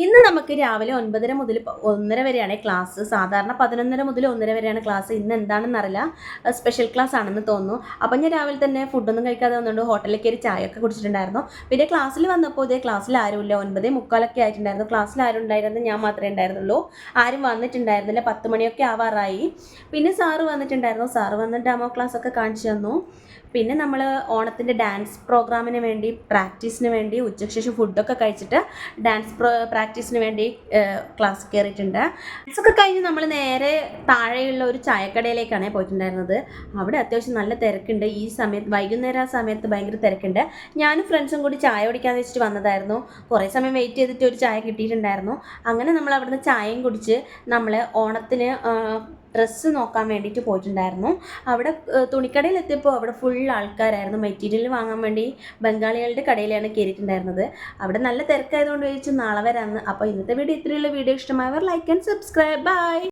ഇന്ന് നമുക്ക് രാവിലെ 9:30 മുതൽ 1:30 വരെയാണ് ക്ലാസ്. സാധാരണ 11:30 മുതൽ 1:30 വരെയാണ് ക്ലാസ്. ഇന്ന് എന്താണെന്ന് അറിയില്ല. സ്പെഷ്യൽ ക്ലാസ് ആണെന്ന് തോന്നുന്നു. അപ്പം ഞാൻ രാവിലെ തന്നെ ഫുഡൊന്നും കഴിക്കാതെ വന്നുകൊണ്ട് ഹോട്ടലിൽ കയറി ചായയൊക്കെ കുടിച്ചിട്ടുണ്ടായിരുന്നു. പിന്നെ ക്ലാസ്സിൽ വന്നപ്പോൾ ഇതേ ക്ലാസ്സിൽ ആരുമില്ല. 9:45 ആയിട്ടുണ്ടായിരുന്നു. ക്ലാസ്സിൽ ആരും ഉണ്ടായിരുന്നത് ഞാൻ മാത്രമേ ഉണ്ടായിരുന്നുള്ളൂ. ആരും വന്നിട്ടുണ്ടായിരുന്നില്ല. 10 മണിയൊക്കെ ആവാറായി. പിന്നെ സാറ് വന്നിട്ടുണ്ടായിരുന്നു. സാറ് വന്ന് ഡെമോ ക്ലാസ് ഒക്കെ കാണിച്ചു തന്നു. പിന്നെ നമ്മൾ ഓണത്തിൻ്റെ ഡാൻസ് പ്രോഗ്രാമിന് വേണ്ടി പ്രാക്ടീസിന് വേണ്ടി ഉച്ചയ്ക്ക് ശേഷം ഫുഡൊക്കെ കഴിച്ചിട്ട് ഡാൻസ് പ്രാക്ടീസിന് വേണ്ടി ക്ലാസ് കയറിയിട്ടുണ്ട്. ഡാൻസൊക്കെ കഴിഞ്ഞ് നമ്മൾ നേരെ താഴെയുള്ള ഒരു ചായക്കടയിലേക്കാണ് പോയിട്ടുണ്ടായിരുന്നത്. അവിടെ അത്യാവശ്യം നല്ല തിരക്കുണ്ട്. ഈ സമയത്ത് വൈകുന്നേരം ആ സമയത്ത് ഭയങ്കര തിരക്കുണ്ട്. ഞാനും ഫ്രണ്ട്സും കൂടി ചായ കുടിക്കാമെന്ന് വെച്ചിട്ട് വന്നതായിരുന്നു. കുറേ സമയം വെയിറ്റ് ചെയ്തിട്ട് ഒരു ചായ കിട്ടിയിട്ടുണ്ടായിരുന്നു. അങ്ങനെ നമ്മൾ അവിടുന്ന് ചായയും കുടിച്ച് നമ്മൾ ഓണത്തിന് ഡ്രസ്സ് നോക്കാൻ വേണ്ടിയിട്ട് പോയിട്ടുണ്ടായിരുന്നു. അവിടെ തുണിക്കടയിൽ എത്തിയപ്പോൾ അവിടെ ഫുൾ ആൾക്കാരായിരുന്നു. മെറ്റീരിയൽ വാങ്ങാൻ വേണ്ടി ബംഗാളികളുടെ കടയിലാണ് കയറിയിട്ടുണ്ടായിരുന്നത്. അവിടെ നല്ല തിരക്കായതുകൊണ്ട് ചോദിച്ചു നാളെ വരാമെന്ന്. അപ്പോൾ ഇന്നത്തെ വീഡിയോ ഇത്രയുള്ള വീഡിയോ ഇഷ്ടമായവർ ലൈക്ക് ആൻഡ് സബ്സ്ക്രൈബ്. ബൈ.